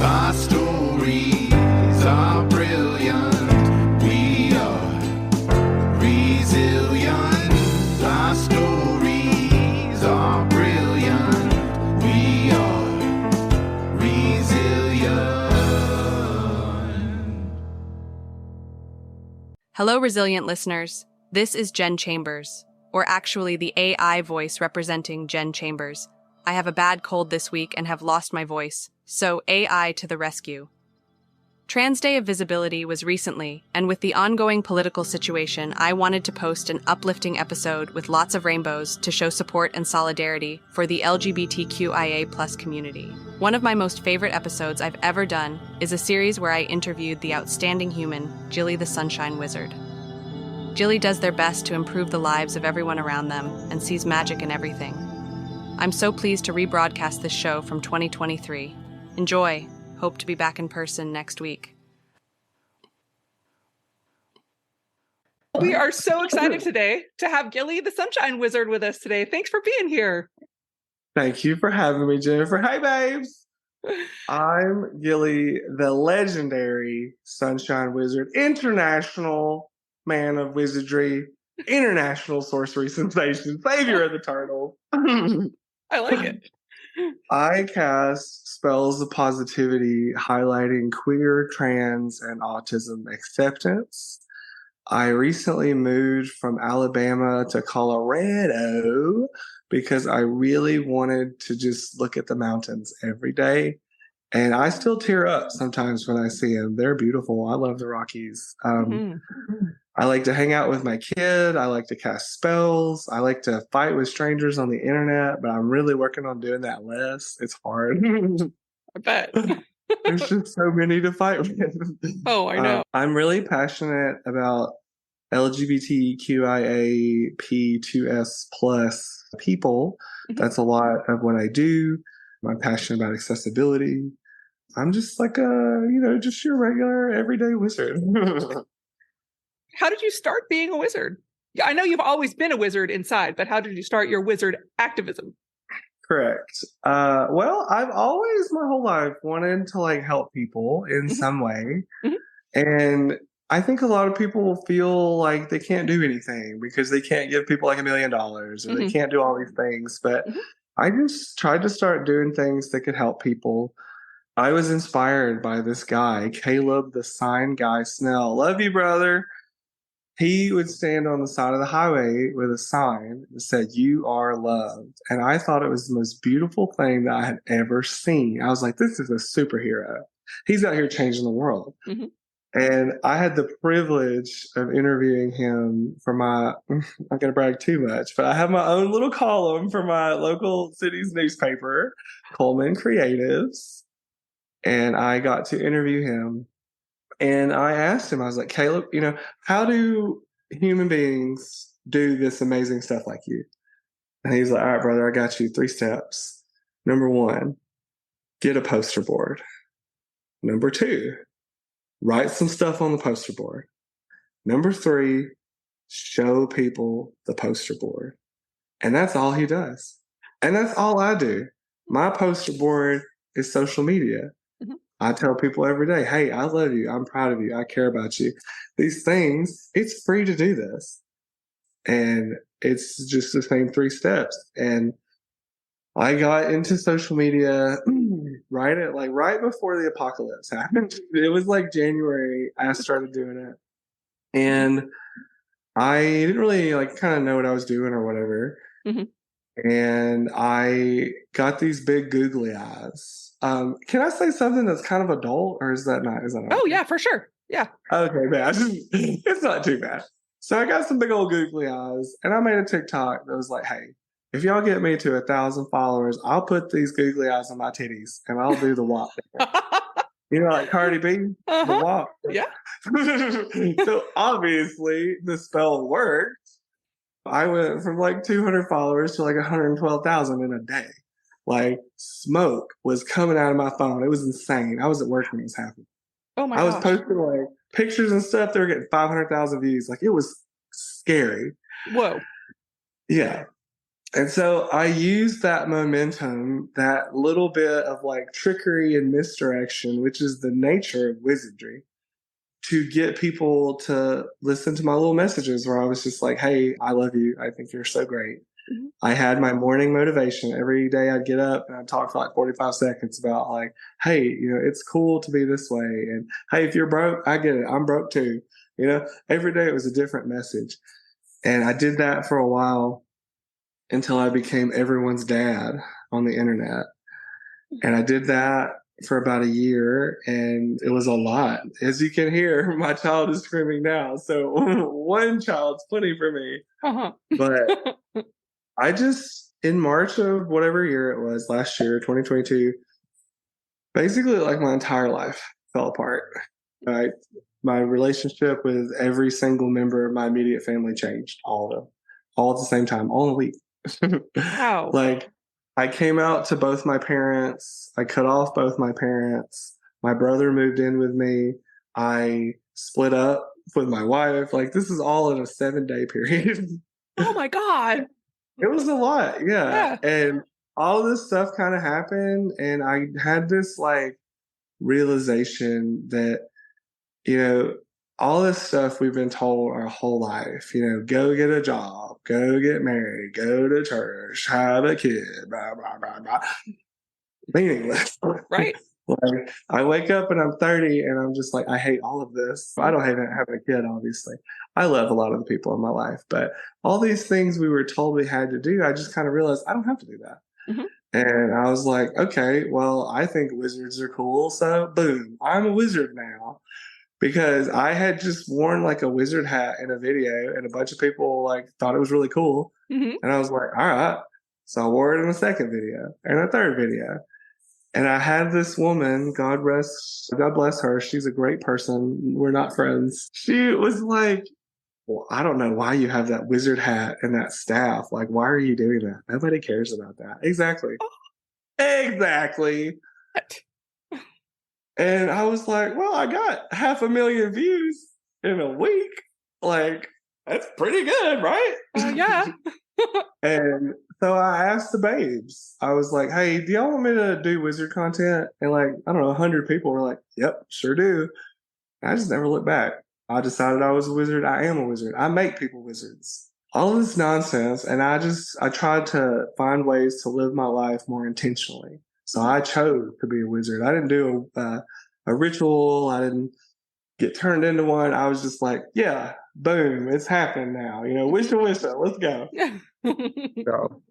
Our stories are brilliant. We are resilient. Our stories are brilliant. We are resilient. Hello, resilient listeners. This is Jen Chambers, or actually the AI voice representing Jen Chambers. I have a bad cold this week and have lost my voice, so AI to the rescue. Trans Day of Visibility was recently, and with the ongoing political situation, I wanted to post an uplifting episode with lots of rainbows to show support and solidarity for the LGBTQIA+ community. One of my most favorite episodes I've ever done is a series where I interviewed the outstanding human, Gilly the Sunshine Wizard. Gilly does their best to improve the lives of everyone around them and sees magic in everything. I'm so pleased to rebroadcast this show from 2023. Enjoy. Hope to be back in person next week. We are so excited today to have Gilly the Sunshine Wizard with us today. Thanks for being here. Thank you for having me, Jennifer. Hey, babes. I'm Gilly, the legendary Sunshine Wizard, international man of wizardry, international sorcery sensation, savior of the turtle. I like it. I cast spells of positivity highlighting queer, trans, and autism acceptance. I recently moved from Alabama to Colorado because I really wanted to just look at the mountains every day. And I still tear up sometimes when I see them. They're beautiful. I love the Rockies. I like to hang out with my kid. I like to cast spells. I like to fight with strangers on the internet, but I'm really working on doing that less. It's hard. I bet. There's just so many to fight with. Oh, I know. I'm really passionate about LGBTQIA+P2S plus people. That's a lot of what I do. I'm passionate about accessibility. I'm just like just your regular everyday wizard. How did you start being a wizard? Yeah, I know you've always been a wizard inside, but how did you start your wizard activism? Correct. Well, I've always my whole life wanted to help people in some way. And I think a lot of people feel like they can't do anything because they can't give people $1 million or they can't do all these things. But I just tried to start doing things that could help people. I was inspired by this guy, Caleb the Sign Guy Snell. Love you, brother. He would stand on the side of the highway with a sign that said, "You are loved." And I thought it was the most beautiful thing that I had ever seen. I was like, this is a superhero. He's out here changing the world. And I had the privilege of interviewing him for my, I'm not going to brag too much, but I have my own little column for my local city's newspaper, Coleman Creatives. And I got to interview him. And I asked him, I was like, Caleb, how do human beings do this amazing stuff like you? And he's like, all right, brother, I got you 3 steps. Number 1, get a poster board. Number 2, write some stuff on the poster board. Number 3, show people the poster board. And that's all he does. And that's all I do. My poster board is social media. I tell people every day, hey, I love you. I'm proud of you. I care about you. These things, it's free to do this. And it's just the same 3 steps. And I got into social media right before the apocalypse happened. It was January I started doing it. And I didn't really kind of know what I was doing or whatever. And I got these big googly eyes. Can I say something that's kind of adult, or is that not? Oh, yeah, for sure. Yeah. Okay, bad. It's not too bad. So I got some big old googly eyes, and I made a TikTok that was like, hey, if y'all get me to 1,000 followers, I'll put these googly eyes on my titties, and I'll do the walk. Like Cardi B, the walk. Yeah. So obviously the spell worked. I went from 200 followers to 112,000 in a day. Smoke was coming out of my phone. It was insane. I was at work when it was happening. Oh my I was gosh. posting pictures and stuff. They were getting 500,000 views. It was scary. Whoa. Yeah. And so I used that momentum, that little bit of like trickery and misdirection, which is the nature of wizardry, to get people to listen to my little messages where I was just like, hey, I love you. I think you're so great. Mhm. I had my morning motivation. Every day I'd get up and I'd talk for like 45 seconds about like, hey, it's cool to be this way. And hey, if you're broke, I get it. I'm broke too. Every day it was a different message. And I did that for a while until I became everyone's dad on the internet. And I did that for about a year, and it was a lot. As you can hear, my child is screaming now. So one child's plenty for me. Uh-huh. But I just, in March of whatever year it was, last year, 2022, basically like my entire life fell apart. Right? My relationship with every single member of my immediate family changed, all of them, all at the same time, all in a week. Wow. Like, I came out to both my parents. I cut off both my parents. My brother moved in with me. I split up with my wife. Like, this is all in a 7-day period. Oh my God. It was a lot. Yeah. And all this stuff kind of happened. And I had this like realization that, all this stuff we've been told our whole life, go get a job, go get married, go to church, have a kid, blah, blah, blah, blah. Meaningless. Right. Like, I wake up and I'm 30 and I'm just like, I hate all of this. I don't hate having a kid, obviously. I love a lot of the people in my life, but all these things we were told we had to do, I just kind of realized I don't have to do that. Mm-hmm. And I was like, okay, well, I think wizards are cool. So boom, I'm a wizard now. Because I had just worn like a wizard hat in a video and a bunch of people like thought it was really cool. Mm-hmm. And I was like, all right. So I wore it in a second video and a third video. And I had this woman, God bless her. She's a great person. We're not friends. She was like, well, I don't know why you have that wizard hat and that staff. Like, why are you doing that? Nobody cares about that. Exactly. Exactly. And I was like, well, I got 500,000 views in a week. Like, that's pretty good, right? Yeah. And so I asked the babes, I was like, hey, do y'all want me to do wizard content? And like, I don't know, 100 people were like, yep, sure do. And I just never looked back. I decided I was a wizard. I am a wizard. I make people wizards. All of this nonsense. And I tried to find ways to live my life more intentionally. So I chose to be a wizard. I didn't do a ritual. I didn't get turned into one. I was just like, yeah, boom, it's happening now. Wisha, let's go. So,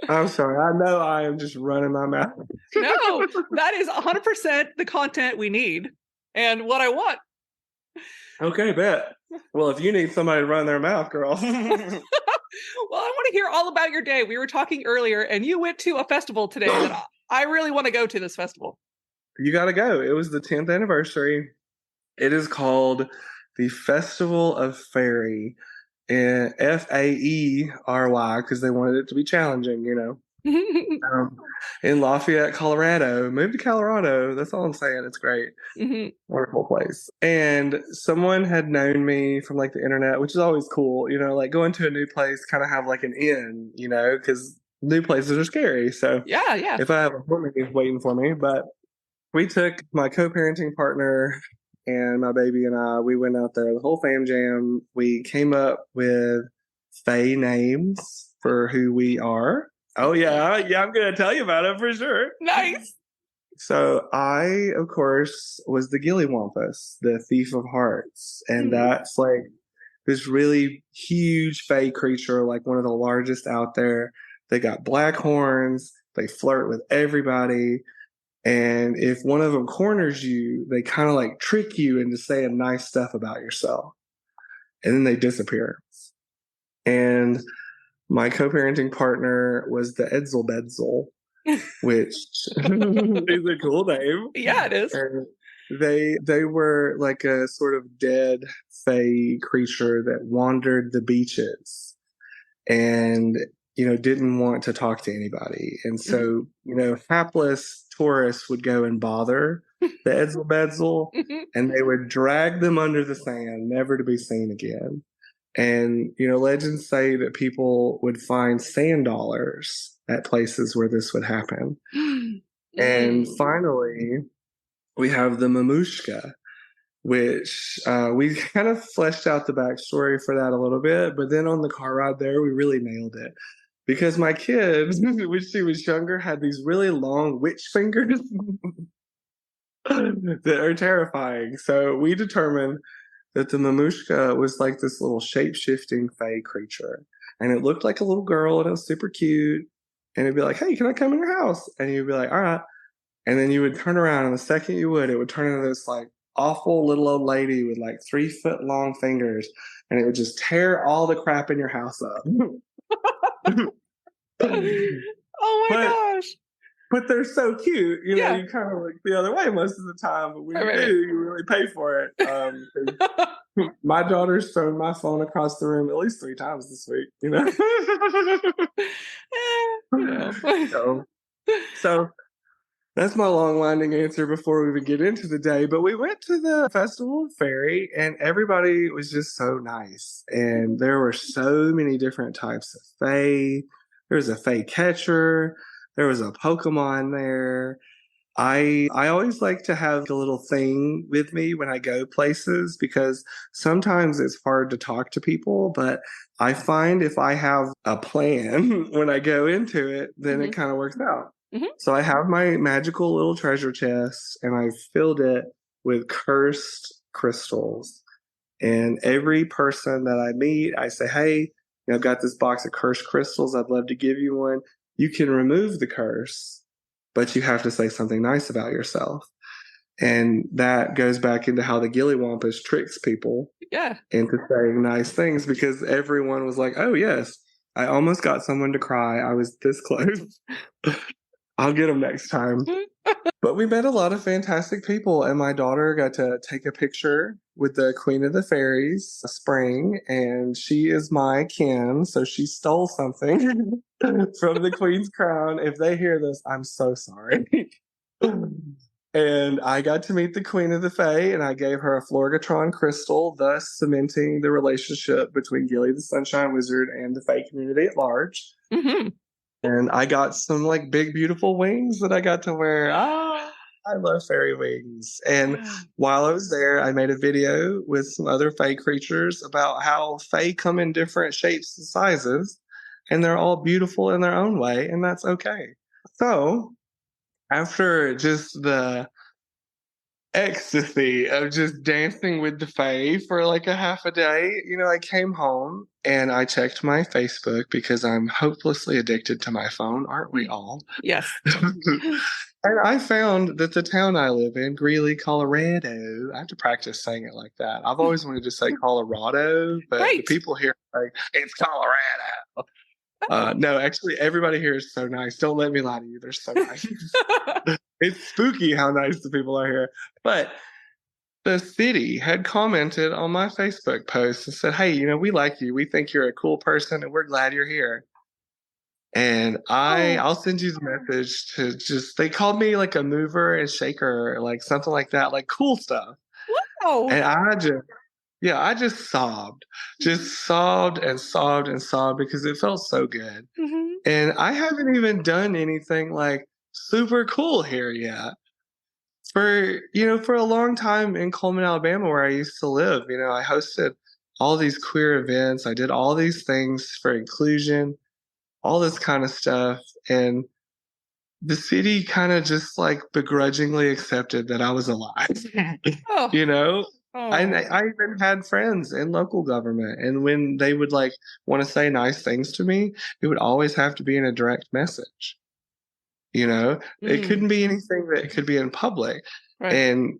I'm sorry. I know I am just running my mouth. No, that is 100% the content we need and what I want. Okay, bet. Well, if you need somebody to run their mouth, girl. Well, I want to hear all about your day. We were talking earlier and you went to a festival today that I really want to go to this festival. You got to go. It was the 10th anniversary. It is called the Festival of Faery, and Faery, because they wanted it to be challenging, in Lafayette, Colorado. Move to Colorado. That's all I'm saying. It's great. Mm-hmm. Wonderful place. And someone had known me from like the internet, which is always cool, like going to a new place, kind of have like an in, because new places are scary. So yeah. If I have a woman waiting for me, but we took my co-parenting partner and my baby and I, we went out there, the whole fam jam. We came up with Fae names for who we are. Oh, yeah, I'm going to tell you about it for sure. Nice. So I, of course, was the Gilly Wampus, the thief of hearts. And that's like this really huge Fae creature, like one of the largest out there. They got black horns. They flirt with everybody. And if one of them corners you, they kind of like trick you into saying nice stuff about yourself. And then they disappear. And my co-parenting partner was the Edsel, which is a cool name. Yeah, it is. And they were like a sort of dead Fae creature that wandered the beaches and didn't want to talk to anybody. And so, hapless tourists would go and bother the Edsel and they would drag them under the sand, never to be seen again. And, legends say that people would find sand dollars at places where this would happen. And finally, we have the mamushka, which we kind of fleshed out the backstory for that a little bit. But then on the car ride there, we really nailed it. Because my kid, when she was younger, had these really long witch fingers that are terrifying. So we determined that the mamushka was like this little shape-shifting fae creature. And it looked like a little girl, and it was super cute. And it'd be like, hey, can I come in your house? And you'd be like, all right. And then you would turn around, and the second you would, it would turn into this like awful little old lady with like 3-foot long fingers. And it would just tear all the crap in your house up. Oh my gosh. But they're so cute. You kind of look the other way most of the time. But when you do, you really pay for it. My daughter's thrown my phone across the room at least 3 times this week, So that's my long-winding answer before we even get into the day. But we went to the Festival of Faery, and everybody was just so nice. And there were so many different types of fae. There was a fae catcher. There was a Pokemon there. I always like to have a little thing with me when I go places, because sometimes it's hard to talk to people, but I find if I have a plan when I go into it, then it kind of works out. So I have my magical little treasure chest, and I filled it with cursed crystals. And every person that I meet, I say, hey, I've got this box of cursed crystals. I'd love to give you one. You can remove the curse, but you have to say something nice about yourself. And that goes back into how the Gilly Wampus tricks people into saying nice things, because everyone was like, oh, yes, I almost got someone to cry. I was this close. I'll get them next time. But we met a lot of fantastic people, and my daughter got to take a picture with the Queen of the Fairies, Spring, and she is my kin, so she stole something from the Queen's crown. If they hear this, I'm so sorry. And I got to meet the Queen of the Fae, and I gave her a Florgatron crystal, thus cementing the relationship between Gilly the Sunshine Wizard and the Fae community at large. And I got some like big, beautiful wings that I got to wear. I love fairy wings. And while I was there, I made a video with some other fae creatures about how fae come in different shapes and sizes, and they're all beautiful in their own way, and that's okay. So after just the ecstasy of just dancing with the fae for like a half a day, I came home and I checked my Facebook, because I'm hopelessly addicted to my phone, aren't we all? Yes. And I found that the town I live in, Greeley, Colorado, I have to practice saying it like that. I've always wanted to say Colorado, but the people here are like, it's Colorado. No, actually, everybody here is so nice. Don't let me lie to you. They're so nice. It's spooky how nice the people are here. But the city had commented on my Facebook post and said, hey, we like you. We think you're a cool person, and we're glad you're here. And I'll send you the message to they called me like a mover and shaker, like something like that, like cool stuff. Wow. And I just sobbed and sobbed and sobbed, because it felt so good. And I haven't even done anything like super cool here yet. For a long time in Coleman, Alabama, where I used to live, I hosted all these queer events. I did all these things for inclusion, all this kind of stuff. And the city kind of just like begrudgingly accepted that I was alive. And I even had friends in local government. And when they would like want to say nice things to me, it would always have to be in a direct message. It couldn't be anything that could be in public. Right. And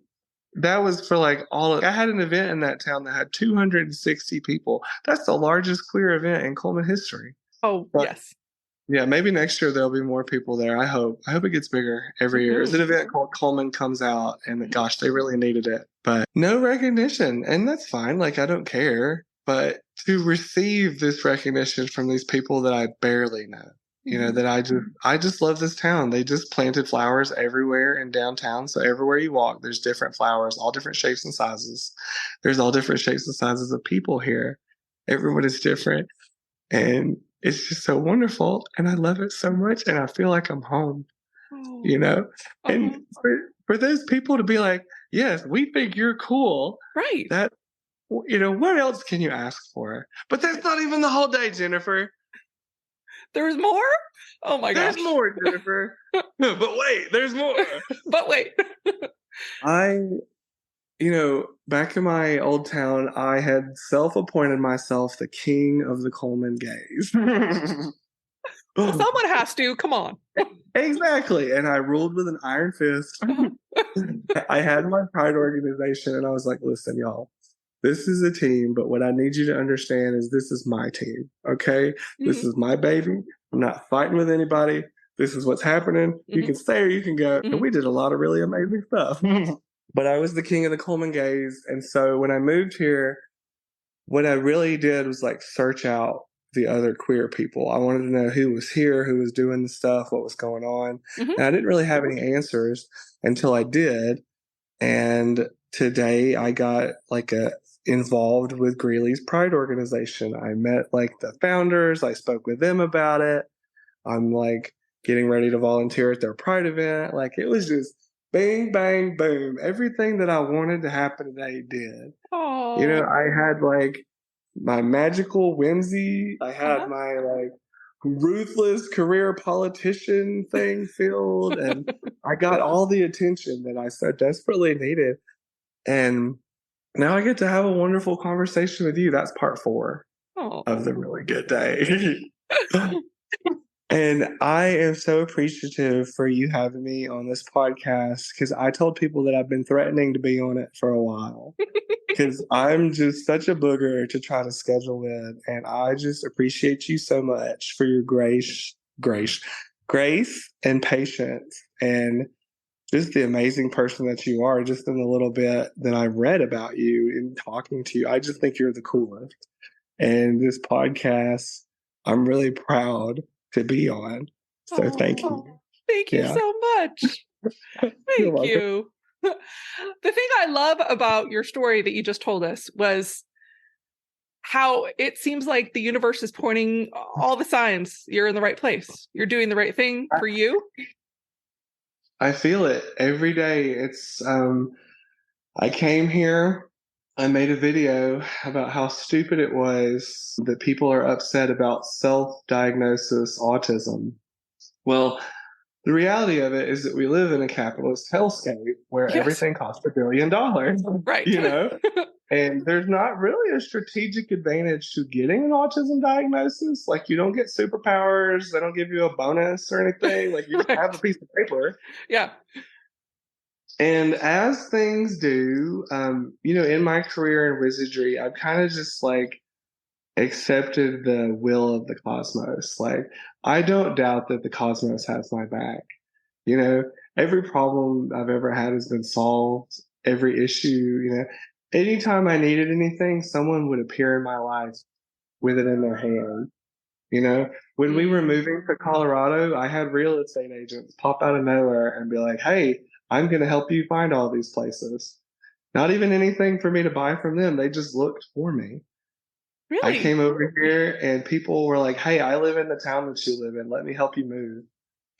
that was for like I had an event in that town that had 260 people. That's the largest queer event in Coleman history. Yes. Yeah, maybe next year there'll be more people there. I hope it gets bigger every year. There's an event called Coleman Comes Out, and gosh, they really needed it. But no recognition, and that's fine. Like, I don't care. But to receive this recognition from these people that I barely know, that I just love this town. They just planted flowers everywhere in downtown. So everywhere you walk, there's different flowers, all different shapes and sizes. There's all different shapes and sizes of people here. Everyone is different. And it's just so wonderful. And I love it so much. And I feel like I'm home, you know? And for those people to be like, yes, we think you're cool. Right. That, you know, what else can you ask for? But that's not even the whole day, Jennifer. There's more? Oh my gosh. There's more, Jennifer. But wait, there's more. But wait. You know, back in my old town, I had self-appointed myself the king of the Coleman gays. Well, someone has to. Come on. Exactly. And I ruled with an iron fist. I had my pride organization, and I was like, listen, y'all, this is a team, but what I need you to understand is this is my team, okay? This is my baby. I'm not fighting with anybody. This is what's happening. You can stay or you can go. And we did a lot of really amazing stuff. But I was the king of the Coleman gays. And so when I moved here, what I really did was like search out the other queer people. I wanted to know who was here, who was doing the stuff, what was going on. And I didn't really have any answers until I did. And today I got like involved with Greeley's Pride organization. I met like the founders. I spoke with them about it. I'm like getting ready to volunteer at their Pride event. Like it was just bang, bang, boom. Everything that I wanted to happen today did. Aww. You know, I had like my magical whimsy. I had my like ruthless career politician thing filled. And I got all the attention that I so desperately needed. And now I get to have a wonderful conversation with you. That's part 4 of the really good day. And I am so appreciative for you having me on this podcast, because I told people that I've been threatening to be on it for a while because I'm just such a booger to try to schedule with. And I just appreciate you so much for your grace and patience, and just the amazing person that you are. Just in the little bit that I read about you and talking to you, I just think you're the coolest. And this podcast, I'm really proud to be on. So thank you. Thank you so much. Thank you. The thing I love about your story that you just told us was how it seems like the universe is pointing all the signs. You're in the right place. You're doing the right thing for you. I feel it every day. It's I came here, I made a video about how stupid it was that people are upset about self-diagnosis autism. Well, the reality of it is that we live in a capitalist hellscape where everything costs $1 billion. Right. You know? And there's not really a strategic advantage to getting an autism diagnosis. Like, you don't get superpowers. They don't give you a bonus or anything. Like, you just have a piece of paper. Yeah. And as things do, you know, in my career in wizardry, I've kind of just like accepted the will of the cosmos. Like, I don't doubt that the cosmos has my back. You know, every problem I've ever had has been solved. Every issue, you know, anytime I needed anything, someone would appear in my life with it in their hand. You know, when we were moving to Colorado, I had real estate agents pop out of nowhere and be like, hey, I'm going to help you find all these places. Not even anything for me to buy from them. They just looked for me. Really? I came over here and people were like, hey, I live in the town that you live in. Let me help you move.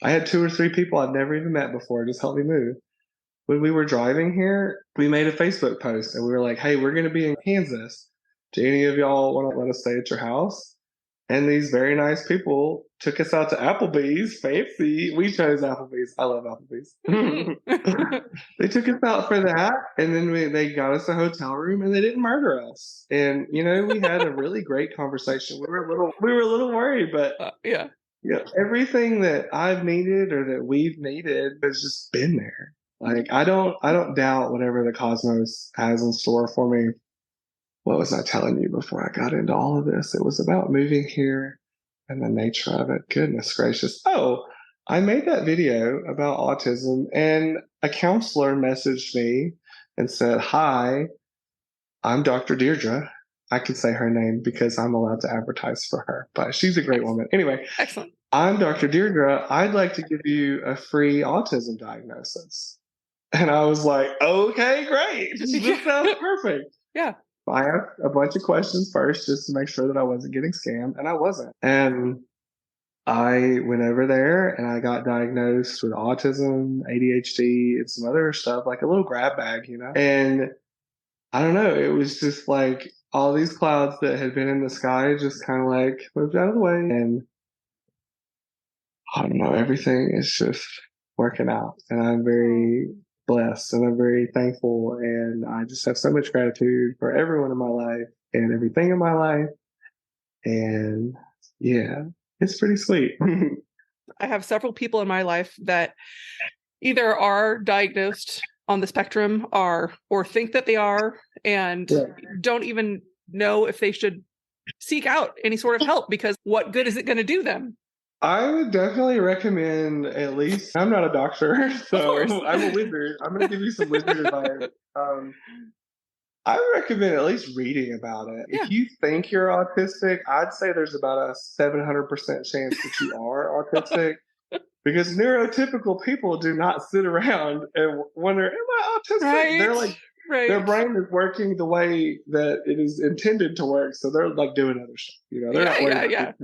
I had 2 or 3 people I've never even met before just help me move. When we were driving here, we made a Facebook post and we were like, hey, we're going to be in Kansas. Do any of y'all want to let us stay at your house? And these very nice people took us out to Applebee's. Fancy. We chose Applebee's. I love Applebee's. They took us out for that. And then they got us a hotel room and they didn't murder us. And, you know, we had a really great conversation. We were a little worried, but yeah, everything that I've needed or that we've needed has just been there. Like, I don't doubt whatever the cosmos has in store for me. What was I telling you before I got into all of this? It was about moving here and the nature of it. Goodness gracious. Oh, I made that video about autism and a counselor messaged me and said, hi, I'm Dr. Deirdre. I can say her name because I'm allowed to advertise for her, but she's a great woman. Anyway, excellent. I'm Dr. Deirdre. I'd like to give you a free autism diagnosis. And I was like, okay, great. This sounds perfect. Yeah. I asked a bunch of questions first just to make sure that I wasn't getting scammed, and I wasn't. And I went over there and I got diagnosed with autism, ADHD, and some other stuff, like a little grab bag, And I don't know, it was just like all these clouds that had been in the sky just kind of like moved out of the way. And I don't know, everything is just working out. And I'm very blessed and I'm very thankful. And I just have so much gratitude for everyone in my life and everything in my life. And yeah, it's pretty sweet. I have several people in my life that either are diagnosed on the spectrum or think that they are and don't even know if they should seek out any sort of help because what good is it going to do them? I would definitely recommend at least, I'm not a doctor, so I'm a wizard. I'm going to give you some wizard advice. I would recommend at least reading about it. Yeah. If you think you're autistic, I'd say there's about a 700% chance that you are autistic. Because neurotypical people do not sit around and wonder, am I autistic? Right. They're like, their brain is working the way that it is intended to work. So they're like doing other stuff. They're not worried about it.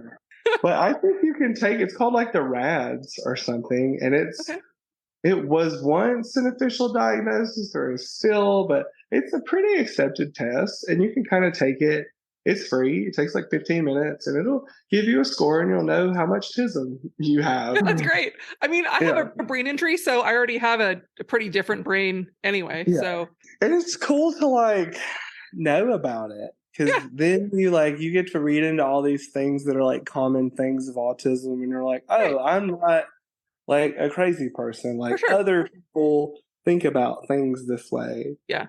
But I think you can take, it's called like the RADS or something. And it was once an official diagnosis or is still, but it's a pretty accepted test and you can kind of take it. It's free. It takes like 15 minutes and it'll give you a score and you'll know how much autism you have. That's great. I mean, I have a brain injury, so I already have a pretty different brain anyway. Yeah. So, and it's cool to like know about it because then you get to read into all these things that are like common things of autism and you're like, oh, I'm not like a crazy person. Like other people think about things this way. Yeah.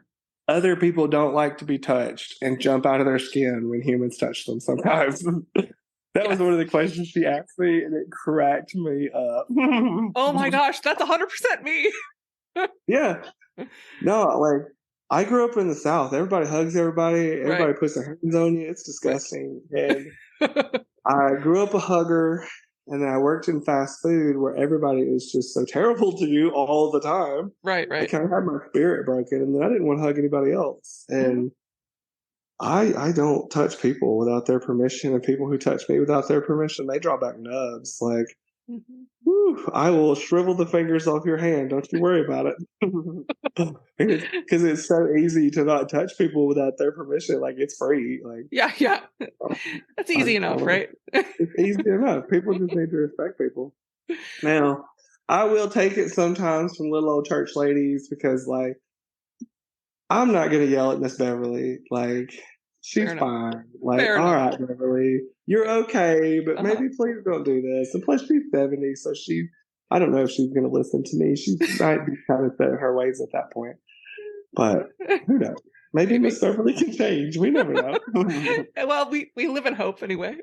Other people don't like to be touched and jump out of their skin when humans touch them sometimes. That was one of the questions she asked me, and it cracked me up. Oh my gosh, that's 100% me. Yeah. No, like, I grew up in the South. Everybody hugs everybody. Everybody puts their hands on you. It's disgusting. And I grew up a hugger. And then I worked in fast food where everybody is just so terrible to you all the time. Right. I kind of had my spirit broken, and then I didn't want to hug anybody else. And I don't touch people without their permission, and people who touch me without their permission, they draw back nubs. Like, whew, I will shrivel the fingers off your hand. Don't you worry about it. Because it's so easy to not touch people without their permission. Like, it's free. Like, yeah. That's easy enough, right? It's easy enough. People just need to respect people. Now, I will take it sometimes from little old church ladies because, like, I'm not going to yell at Miss Beverly. Like, she's fine. Like, all right, Beverly, you're okay, but maybe please don't do this. And plus, she's 70, so I don't know if she's going to listen to me. She might be kind of set in her ways at that point. But who knows? Maybe Miss Beverly can change. We never know. Well, we live in hope anyway.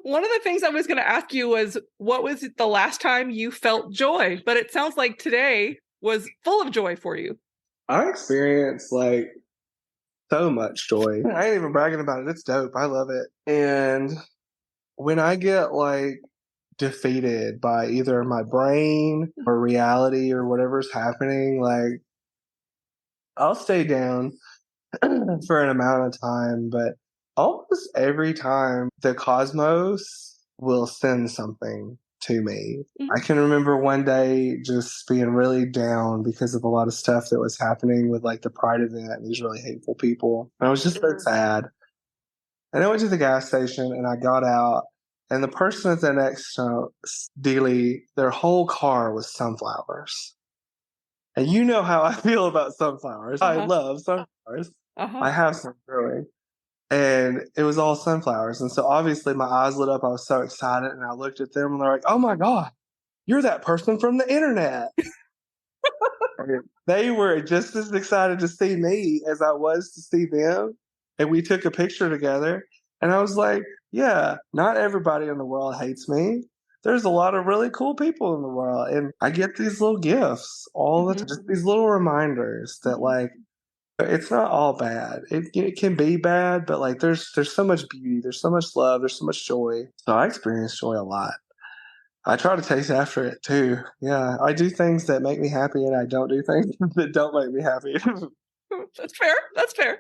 One of the things I was going to ask you was, what was the last time you felt joy? But it sounds like today was full of joy for you. I experienced like so much joy. I ain't even bragging about it. It's dope. I love it. And when I get like defeated by either my brain or reality or whatever's happening, like I'll stay down for an amount of time, but almost every time the cosmos will send something to me. I can remember one day just being really down because of a lot of stuff that was happening with like the Pride event and these really hateful people. And I was just so sad. And I went to the gas station and I got out, and the person at the next dealie, their whole car was sunflowers. And you know how I feel about sunflowers. I love sunflowers. I have some growing. And it was all sunflowers. And so obviously my eyes lit up. I was so excited. And I looked at them and they're like, oh my God, you're that person from the internet. They were just as excited to see me as I was to see them. And we took a picture together. And I was like, yeah, not everybody in the world hates me. There's a lot of really cool people in the world. And I get these little gifts all the time, just these little reminders that like, it's not all bad. It can be bad, but like there's so much beauty, there's so much love, there's so much joy. So I experience joy a lot. I try to chase after it too. Yeah, I do things that make me happy, and I don't do things that don't make me happy. That's fair. That's fair.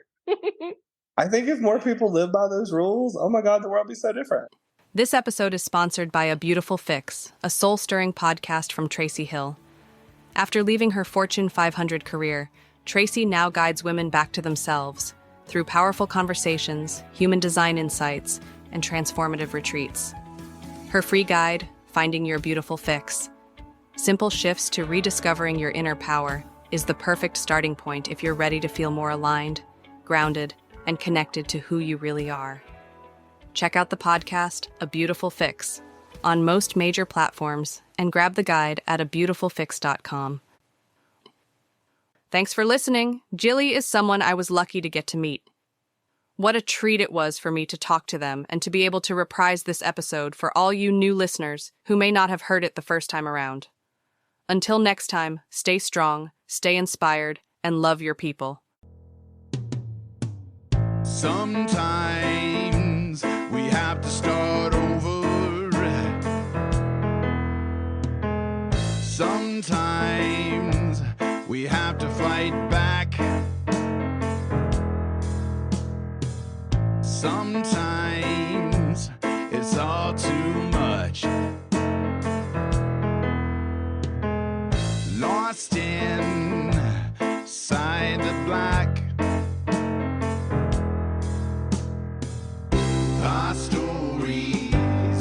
I think if more people live by those rules, oh my God, the world would be so different. This episode is sponsored by A Beautiful Fix, a soul-stirring podcast from Tracy Hill. After leaving her Fortune 500 career, Tracy now guides women back to themselves through powerful conversations, human design insights, and transformative retreats. Her free guide, Finding Your Beautiful Fix, simple shifts to rediscovering your inner power, is the perfect starting point if you're ready to feel more aligned, grounded, and connected to who you really are. Check out the podcast, A Beautiful Fix, on most major platforms and grab the guide at abeautifulfix.com. Thanks for listening. Gilly is someone I was lucky to get to meet. What a treat it was for me to talk to them and to be able to reprise this episode for all you new listeners who may not have heard it the first time around. Until next time, stay strong, stay inspired, and love your people. Sometimes we have to start over. Sometimes we have to fight back. Sometimes it's all too much. Lost inside the black. Our stories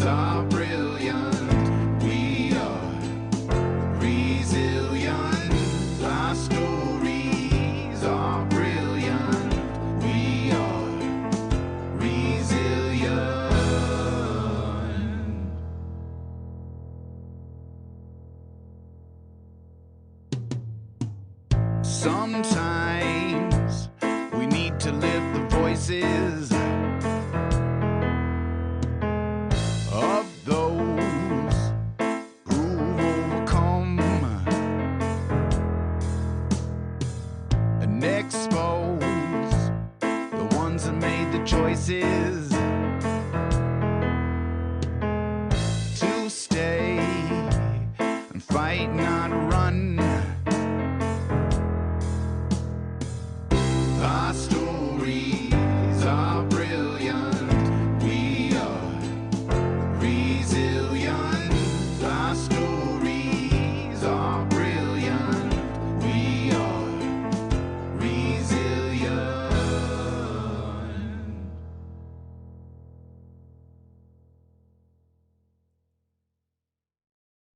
are brilliant. We are resilient. Our stories are brilliant. We are resilient. Sometimes we need to lift the voices of those who've overcome and expose the ones that made the choices to stay and fight now.